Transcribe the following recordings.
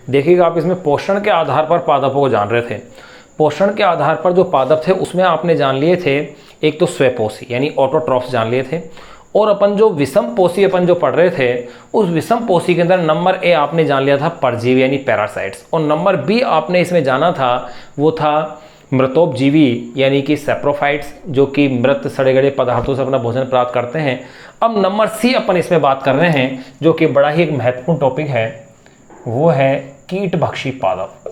देखिएगा आप इसमें पोषण के आधार पर पादपों को जान रहे थे। पोषण के आधार पर जो पादप थे उसमें आपने जान लिए थे एक तो स्वपोषी यानी ऑटोट्रॉफ्स जान लिए थे, और अपन जो विषम पोषी अपन जो पढ़ रहे थे उस विषम पोषी के अंदर नंबर ए आपने जान लिया था परजीवी यानी पैरासाइट्स, और नंबर बी आपने इसमें जाना था वो था मृतोपजीवी यानी कि सेप्रोफाइट्स जो कि मृत सड़े गड़े पदार्थों से अपना भोजन प्राप्त करते हैं। अब नंबर सी अपन इसमें बात कर रहे हैं जो कि बड़ा ही एक महत्वपूर्ण टॉपिक है, वो है कीटभक्षी पादप,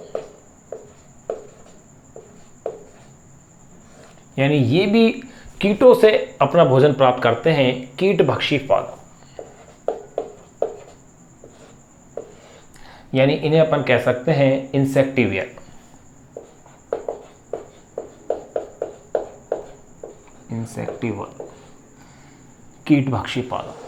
यानी ये भी कीटों से अपना भोजन प्राप्त करते हैं, कीटभक्षी पादप, यानी इन्हें अपन कह सकते हैं इंसेक्टिविया। इंसेक्टिवा कीटभक्षी पादप।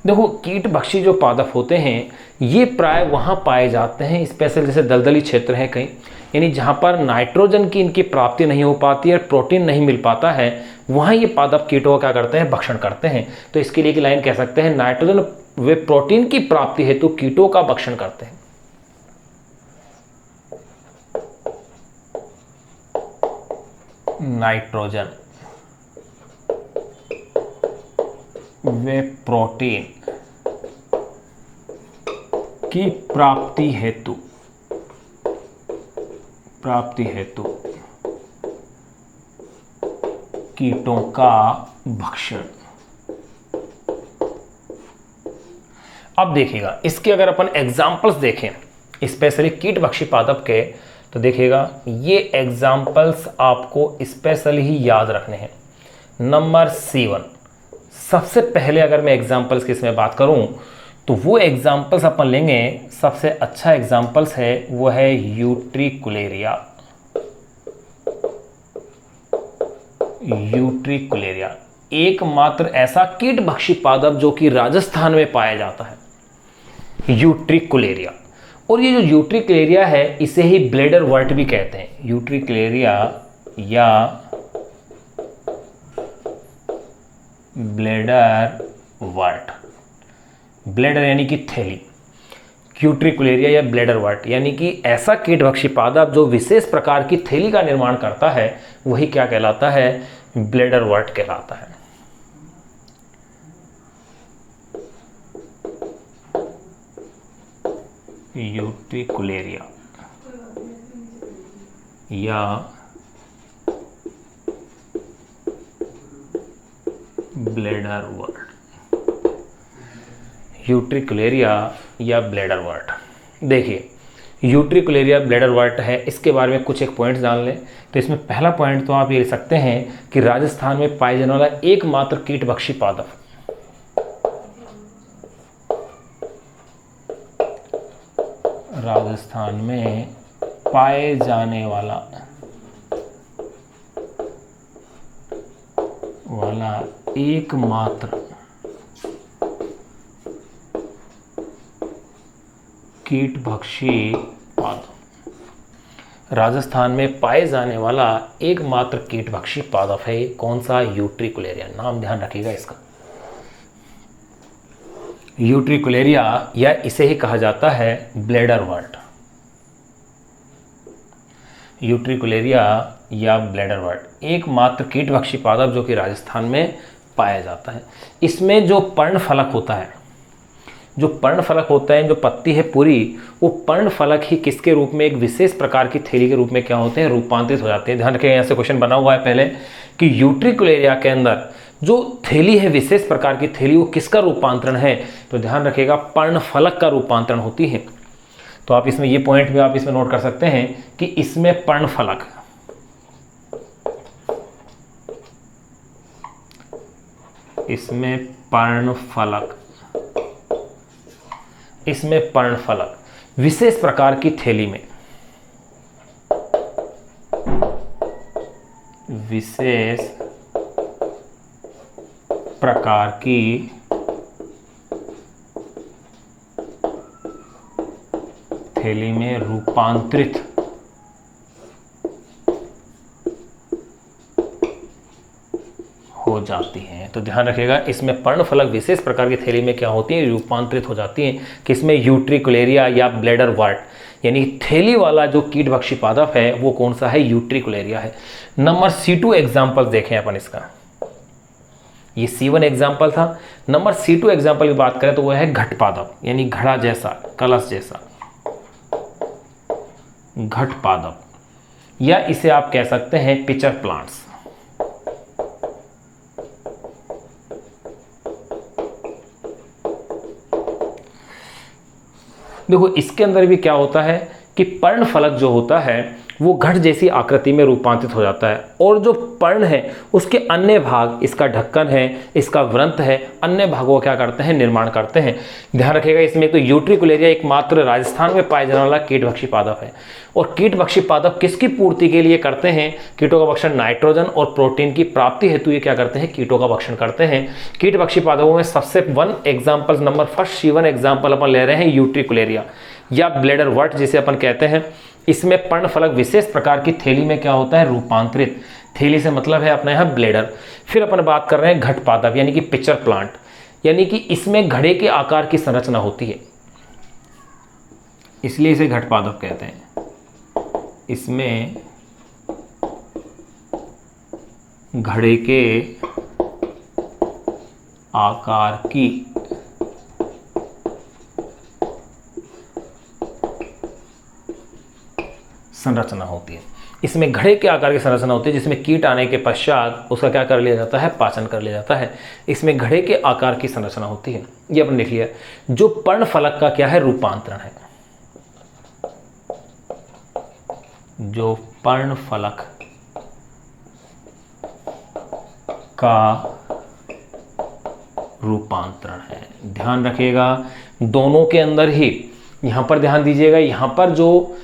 देखो कीटभक्षी जो पादप होते हैं ये प्राय वहाँ पाए जाते हैं स्पेशल जैसे दलदली क्षेत्र है कहीं, यानी जहाँ पर नाइट्रोजन की इनकी प्राप्ति नहीं हो पाती है, प्रोटीन नहीं मिल पाता है, वहाँ ये पादप कीटों का क्या करते हैं, भक्षण करते हैं। तो इसके लिए एक लाइन कह सकते हैं, नाइट्रोजन वे प्रोटीन की प्राप्ति हेतु कीटों का भक्षण करते हैं। नाइट्रोजन वे प्रोटीन की प्राप्ति हेतु कीटों का भक्षण। अब देखिएगा इसके अगर अपन एग्जाम्पल्स देखें स्पेशली कीटभक्षी पादप के, तो देखिएगा ये एग्जाम्पल्स आपको स्पेशली ही याद रखने हैं। नंबर C1 सबसे पहले अगर मैं एग्जाम्पल्स की इसमें बात करूं तो वो एग्जाम्पल्स अपन लेंगे, सबसे अच्छा एग्जाम्पल्स है वो है यूट्रिकुलेरिया। यूट्रिकुलेरिया एकमात्र ऐसा कीटभक्षी पादप जो कि राजस्थान में पाया जाता है, यूट्रिकुलेरिया। और ये जो यूट्रिकुलेरिया है इसे ही ब्लेडर वर्ट भी कहते हैं, यूट्रिकुलेरिया या ब्लेडर वर्ट। ब्लेडर यानी कि थैली, यूट्रिकुलेरिया या ब्लेडर वर्ट यानी कि ऐसा कीटभक्षी पादप जो विशेष प्रकार की थैली का निर्माण करता है, वही क्या कहलाता है, ब्लेडर वर्ट कहलाता है। यूट्रिकुलेरिया या ब्लेडर वर्ट, यूट्रिकुलेरिया या ब्लेडर वर्ट। देखिए यूट्रिकुलेरिया ब्लेडर वर्ट है, इसके बारे में कुछ एक पॉइंट्स जान लें। तो इसमें पहला पॉइंट तो आप ये लिख सकते हैं कि राजस्थान में पाए जाने वाला एकमात्र कीटभक्षी पादप, राजस्थान में पाए जाने वाला एकमात्र कीटभक्षी पादप, राजस्थान में पाए जाने वाला एकमात्र कीटभक्षी पादप है। कौन सा, यूट्रिकुलेरिया। नाम ध्यान रखिएगा इसका, यूट्रिकुलेरिया या इसे ही कहा जाता है ब्लेडर वर्ट। यूट्रिकुलेरिया या ब्लेडर वर्ट एकमात्र कीटभक्षी पादप जो कि राजस्थान में पाया जाता है। इसमें जो पर्णफलक होता है, जो पर्णफलक होता है, जो पत्ती है पूरी, वो पर्णफलक ही किसके रूप में, एक विशेष प्रकार की थैली के रूप में क्या होते हैं, रूपांतरित हो जाते हैं। ध्यान रखें यहाँ से क्वेश्चन बना हुआ है पहले कि यूट्रिकुलेरिया के अंदर जो थैली है, विशेष प्रकार की थैली, वो किसका रूपांतरण है, तो ध्यान रखिएगा पर्णफलक का रूपांतरण होती है। तो आप इसमें ये पॉइंट भी आप इसमें नोट कर सकते हैं कि इसमें पर्णफलक, इसमें पर्णफलक विशेष प्रकार की थैली में, विशेष प्रकार की थैली में रूपांतरित हो जाती हैं। तो ध्यान रखिएगा, इसमें पर्णफलक विशेष प्रकार की थैली में क्या होती है, रूपांतरित हो जाती हैं। किसमें, यूट्रिकुलेरिया या ब्लैडर वार्ट, यानी थैली वाला जो कीटभक्षी पादप है वो कौन सा है, यूट्रिकुलेरिया है। नंबर C2 एग्जाम्पल देखें अपन इसका, ये C1 एग्जाम्पल था। नंबर C2 एग्जाम्पल की बात करें तो वह है घट पादप, यानी घड़ा जैसा, कलश जैसा घट पादप, या इसे आप कह सकते हैं पिचर प्लांट्स। देखो इसके अंदर भी क्या होता है कि पर्णफलक जो होता है वो घट जैसी आकृति में रूपांतरित हो जाता है, और जो पर्ण है उसके अन्य भाग, इसका ढक्कन है, इसका व्रंत है, अन्य भागों क्या करते हैं, निर्माण करते हैं। ध्यान रखिएगा, इसमें तो यूट्रिकुलेरिया एकमात्र राजस्थान में पाए जाने वाला कीटभक्षी पादप है। और कीटभक्षी पादप किसकी पूर्ति के लिए करते हैं, कीटों का भक्षण, नाइट्रोजन और प्रोटीन की प्राप्ति हेतु ये क्या करते हैं, कीटों का भक्षण करते हैं। कीटभक्षी पादपों में सबसे one example, number first C1 example अपन ले रहे हैं यूट्रिकुलेरिया या ब्लैडर वर्ट जिसे अपन कहते हैं। इसमें पर्णफलक विशेष प्रकार की थैली में क्या होता है, रूपांतरित। थैली से मतलब है अपने यहाँ ब्लेडर। फिर अपन बात कर रहे हैं घट पादप यानी कि पिक्चर प्लांट, यानी कि इसमें घड़े के आकार की संरचना होती है, इसलिए इसे घट पादप कहते हैं। इसमें घड़े के आकार की संरचना होती है, इसमें घड़े के आकार की संरचना होती है, जिसमें कीट आने के पश्चात उसका क्या कर लिया जाता है, पाचन कर लिया जाता है। इसमें घड़े के आकार की संरचना होती है, ये अपन लिख लिया। जो पर्णफलक का क्या है, रूपांतरण है, जो पर्णफलक का रूपांतरण है। ध्यान रखिएगा दोनों के अंदर ही, यहां पर ध्यान दीजिएगा, यहां पर जो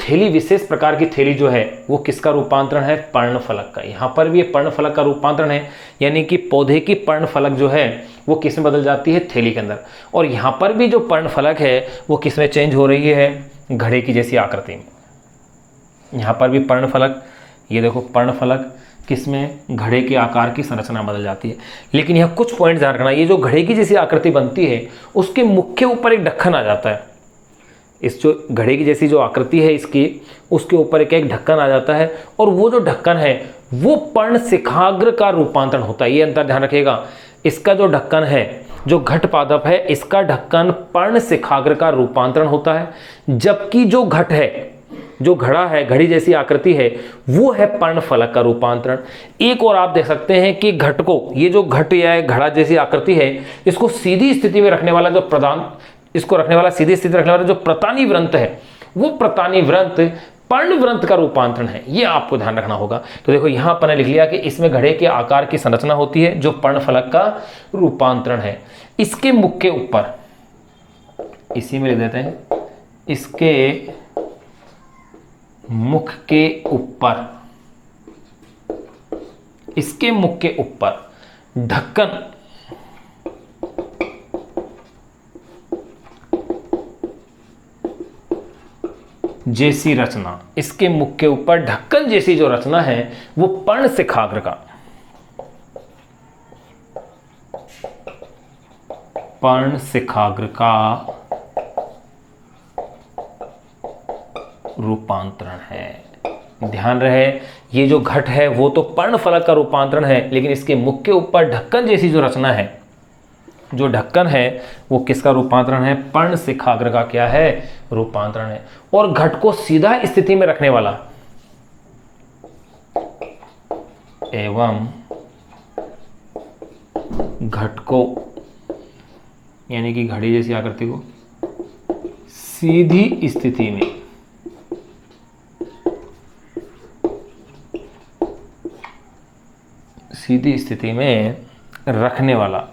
थैली, विशेष प्रकार की थैली जो है वो किसका रूपांतरण है, पर्णफलक का। यहाँ पर भी ये पर्णफलक का रूपांतरण है, यानी कि पौधे की पर्णफलक जो है वो किस में बदल जाती है, थैली के अंदर। और यहाँ पर भी जो पर्णफलक है वो किस में चेंज हो रही है, घड़े की जैसी आकृति में। यहाँ पर भी पर्णफलक, ये देखो पर्णफलक किस में, घड़े के आकार की संरचना बदल जाती है। लेकिन यहाँ कुछ पॉइंट ध्यान रखना, ये जो घड़े की जैसी आकृति बनती है उसके मुख्य ऊपर एक ढक्कन आ जाता है। इस जो घड़े की जैसी जो आकृति है इसकी, उसके ऊपर एक ढक्कन आ जाता है, और वो जो ढक्कन है वो पर्णशिखाग्र का रूपांतरण होता है। ये अंतर ध्यान रखिएगा, इसका जो ढक्कन है, जो घट पादप है, इसका ढक्कन पर्णशिखाग्र का रूपांतरण होता है, जबकि जो घट है, जो घड़ा है, घड़ी जैसी आकृति है, वो है पर्णफलक का रूपांतरण। एक और आप देख सकते हैं कि घट को, ये जो घट या घड़ा जैसी आकृति है, इसको सीधी स्थिति में रखने वाला जो सीधी स्थिति रखने वाला जो प्रतानी व्रंत है, वो प्रतानी व्रंत पर्ण व्रंत का रूपांतरण है। ये आपको ध्यान रखना होगा। तो देखो यहां पर लिख लिया कि इसमें घड़े के आकार की संरचना होती है जो पर्णफलक का रूपांतरण है। इसके मुख के ऊपर, इसी में लिख देते हैं, इसके मुख के ऊपर, इसके मुख के ऊपर ढक्कन जैसी रचना, इसके मुख के ऊपर ढक्कन जैसी जो रचना है वो पर्णशिखाग्र का, पर्णशिखाग्र का रूपांतरण है। ध्यान रहे, ये जो घट है वो तो पर्णफलक का रूपांतरण है, लेकिन इसके मुख के ऊपर ढक्कन जैसी जो रचना है, जो ढक्कन है वो किसका रूपांतरण है, पर्णशिखाग्र का क्या है, रूपांतरण है। और घट को सीधा स्थिति में रखने वाला एवं घट को, यानी कि घड़ी जैसी आकृति को सीधी स्थिति में, सीधी स्थिति में रखने वाला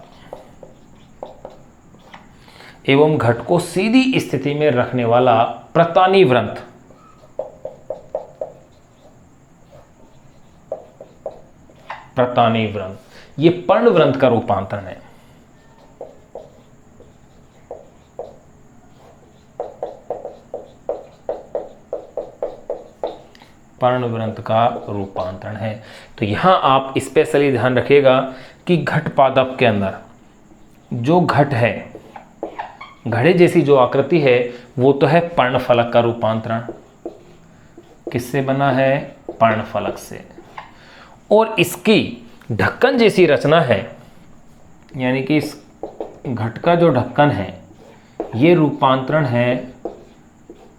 एवं घट को सीधी स्थिति में रखने वाला प्रतानी व्रंत, प्रतानी व्रंत, ये पर्ण व्रंत का रूपांतरण है। पर्णवृंत का रूपांतरण है। तो यहाँ आप स्पेशली ध्यान रखिएगा कि घट पादप के अंदर जो घट है, घड़े जैसी जो आकृति है, वो तो है पर्णफलक का रूपांतरण। किससे बना है? पर्णफलक से। और इसकी ढक्कन जैसी रचना है, यानी कि इस घट का जो ढक्कन है, ये रूपांतरण है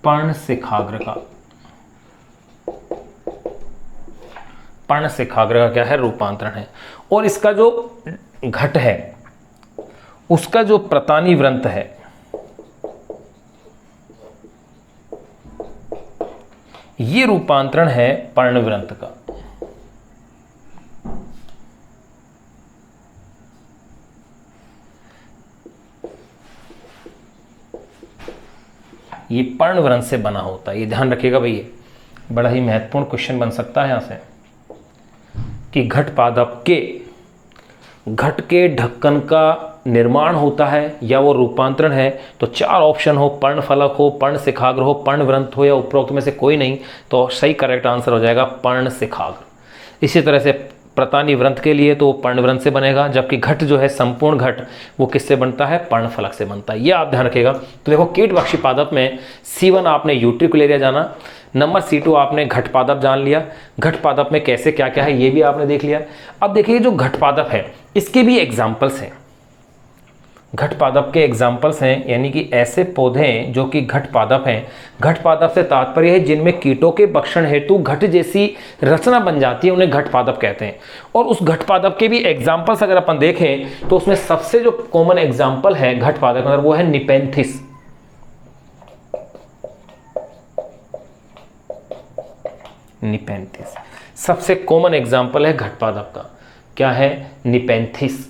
पर्णशिखाग्र का। पर्णशिखाग्र का क्या है? रूपांतरण है। और इसका जो घट है, उसका जो प्रतानी वृंत है, ये रूपांतरण है पर्णवृंत का। ये पर्णवृंत से बना होता है, ये ध्यान रखिएगा भैया, बड़ा ही महत्वपूर्ण क्वेश्चन बन सकता है यहां से कि घट पादप के घट के ढक्कन का निर्माण होता है या वो रूपांतरण है। तो 4 ऑप्शन हो, पर्णफलक हो, पर्णशिखाग्र हो, पर्णवृंत हो या उपरोक्त में से कोई नहीं, तो सही करेक्ट आंसर हो जाएगा पर्णशिखाग्र। इसी तरह से प्रतानी वृंत के लिए तो वो पर्णवृंत से बनेगा, जबकि घट जो है संपूर्ण घट वो किससे बनता है? पर्णफलक से बनता है। ये आप ध्यान रखिएगा। तो देखो कीटभक्षी पादप में C1 आपने यूट्रिकुलेरिया जाना, नंबर C2 आपने घट पादप जान लिया। घट पादप में कैसे क्या क्या है ये भी आपने देख लिया। अब देखिए जो घट पादप है इसके भी एग्जाम्पल्स हैं। घट पादप के एग्जाम्पल्स हैं, यानी कि ऐसे पौधे जो कि घट पादप हैं। घट पादप से तात्पर्य है जिनमें कीटों के भक्षण हेतु घट जैसी रचना बन जाती है, उन्हें घट पादप कहते हैं। और उस घट पादप के भी एग्जाम्पल्स अगर अपन देखें तो उसमें सबसे जो कॉमन एग्जाम्पल है घट पादप के अंदर वो है निपेंथिस। निपेंथिस सबसे कॉमन एग्जाम्पल है घट पादप का। क्या है? निपेंथिस।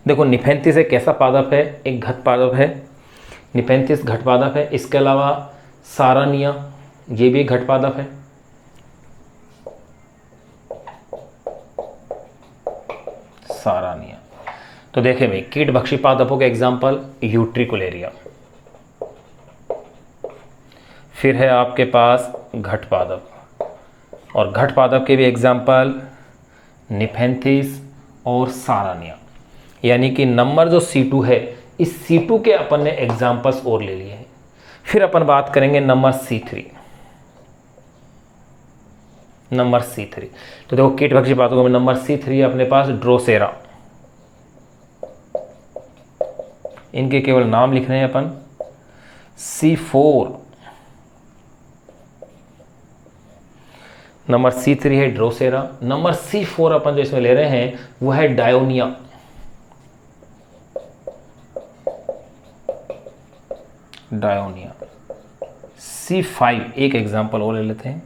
देखो निपेंथिस एक कैसा पादप है? एक घट पादप है। निपेंथिस घट पादप है। इसके अलावा सारानिया, ये भी घट पादप है। सारानिया। तो देखें भाई कीटभक्षी पादपों के एग्जाम्पल यूट्रिकुलेरिया, फिर है आपके पास घट पादप, और घट पादप के भी एग्जाम्पल निपेंथिस और सारानिया। यानी कि नंबर जो C2 है, इस C2 के अपन ने एग्जाम्पल्स और ले लिए हैं। फिर अपन बात करेंगे नंबर C3। नंबर C3 तो देखो कीटभक्षी पादपों में नंबर C3 अपने पास ड्रोसेरा। इनके केवल नाम लिख रहे हैं अपन। C4 नंबर C3 है ड्रोसेरा। नंबर C4 अपन जो इसमें ले रहे हैं वो है डायोनिया। डायोनिया। C5 एक एग्जाम्पल और ले लेते हैं।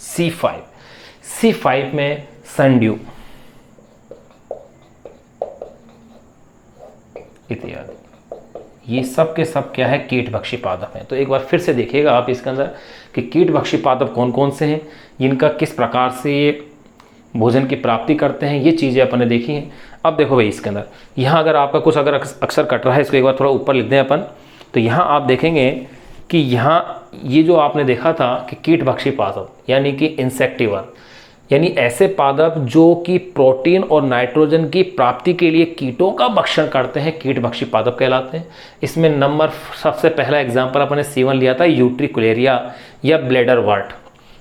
C5 में सनड्यू इत्यादि। ये सब के सब क्या है? कीटभक्षी पादप हैं। तो एक बार फिर से देखिएगा आप इसके अंदर कि कीटभक्षी पादप कौन कौन से हैं, इनका किस प्रकार से ये भोजन की प्राप्ति करते हैं, ये चीज़ें अपन ने देखी हैं। अब देखो भाई इसके अंदर यहाँ अगर आपका कुछ अगर अक्षर कट रहा है, इसको एक बार थोड़ा ऊपर लिख दें अपन। तो यहाँ आप देखेंगे कि यहाँ ये जो आपने देखा था कि कीटभक्षी पादप यानी कि इंसेक्टिवर, यानी ऐसे पादप जो कि प्रोटीन और नाइट्रोजन की प्राप्ति के लिए कीटों का भक्षण करते हैं, कीटभक्षी पादप कहलाते हैं। इसमें नंबर सबसे पहला एग्जाम्पल अपने C1 लिया था यूट्रिकुलेरिया या ब्लेडर वर्ट।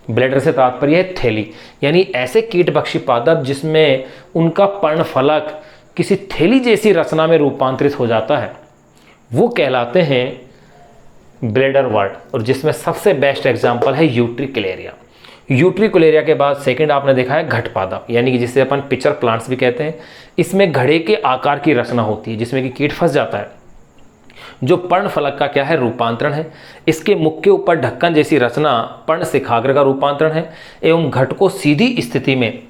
ब्लेडर से तात्पर्य है थैली, यानी ऐसे कीटभक्षी पादप जिसमें उनका पर्णफलक किसी थैली जैसी रचना में रूपांतरित हो जाता है, वो कहलाते हैं ब्लेडर वर्ट। और जिसमें सबसे बेस्ट एग्जाम्पल है यूट्रिकुलेरिया। यूट्रिकुलेरिया के बाद सेकंड आपने देखा है घट पादप, यानी कि जिसे अपन पिचर प्लांट्स भी कहते हैं। इसमें घड़े के आकार की रचना होती है जिसमें कि कीट फंस जाता है, जो पर्णफलक का क्या है? रूपांतरण है। इसके मुख के ऊपर ढक्कन जैसी रचना पर्णशिखाग्र का रूपांतरण है, एवं घट को सीधी स्थिति में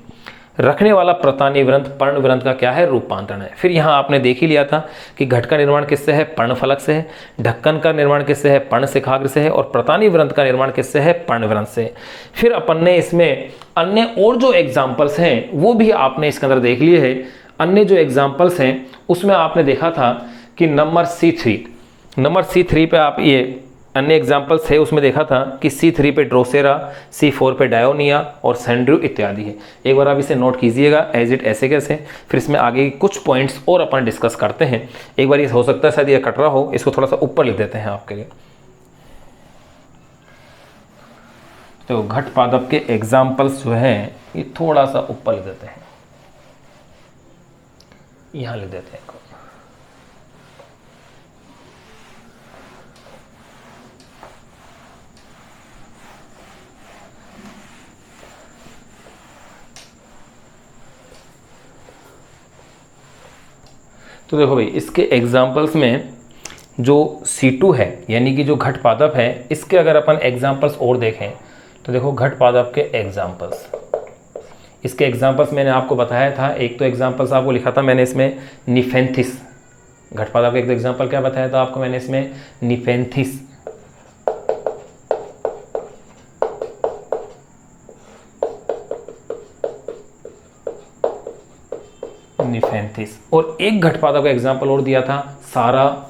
रखने वाला प्रतानी वृंत पर्णवृंत का क्या है? रूपांतरण है। फिर यहाँ आपने देख ही लिया था कि घट का निर्माण किससे है? पर्णफलक से है। ढक्कन का निर्माण किससे है? पर्णशिखाग्र से है। और प्रतानी वृंत का निर्माण किससे है? पर्णवृंत से। फिर अपन ने इसमें अन्य और जो एग्जाम्पल्स हैं वो भी आपने इसके अंदर देख लिए हैं। अन्य जो एग्जाम्पल्स हैं उसमें आपने देखा था कि नंबर C3 पे आप ये अन्य एग्जाम्पल्स थे, उसमें देखा था कि C3 पे ड्रोसेरा, C4 पे डायोनिया और सैंड्रू इत्यादि है। एक बार आप इसे नोट कीजिएगा एज इट ऐसे कैसे, फिर इसमें आगे कुछ पॉइंट्स और अपन डिस्कस करते हैं। एक बार ये हो सकता है शायद ये कट रहा हो, इसको थोड़ा सा ऊपर लिख देते हैं आपके लिए। तो घट पादप के एग्जाम्पल्स जो हैं ये थोड़ा सा ऊपर लिख देते हैं, यहाँ लिख देते हैं। तो देखो भाई, इसके एग्जाम्पल्स में जो C2 है यानी कि जो घट पादप है, इसके अगर अपन एग्जाम्पल्स और देखें तो देखो घट पादप के एग्जाम्पल्स, इसके एग्जाम्पल्स मैंने आपको बताया था। एक तो एग्जाम्पल्स आपको लिखा था मैंने इसमें निफेंथिस, घट पादप का एक तो एग्जाम्पल क्या बताया था आपको मैंने इसमें, निफेंथिस। और एक घट पादप का एग्जाम्पल और दिया था सारासीनिया।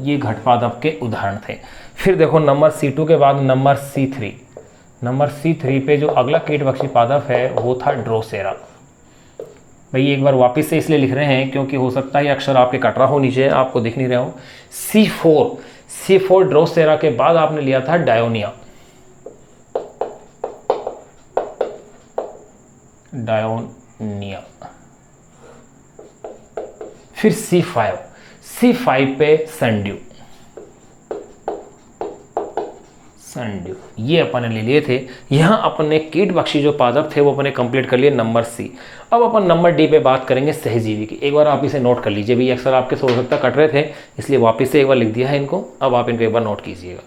ये घट पादप के उदाहरण थे। फिर देखो नंबर C2 के बाद नंबर C3 पे जो अगला कीटभक्षी पादप है वो था ड्रोसेरा। भाई एक बार वापस से इसलिए लिख रहे हैं क्योंकि हो सकता है अक्षर आपके कट रहा हो, नीचे आपको दिख नहीं रहा हो। C4 ड्रोसेरा के बाद आपने लिया था डायोनिया। फिर C5 पे सैंड्रू, ये अपन ने ले लिए थे। यहां अपन ने कीटभक्षी जो पादप थे वो अपने कंप्लीट कर लिए नंबर C। अब अपन नंबर D पे बात करेंगे सहजीवी की। एक बार आप इसे नोट कर लीजिए, भी अक्सर आपके हो सकता कट रहे थे इसलिए वापस से एक बार लिख दिया है इनको, अब आप इनको एक बार नोट कीजिएगा।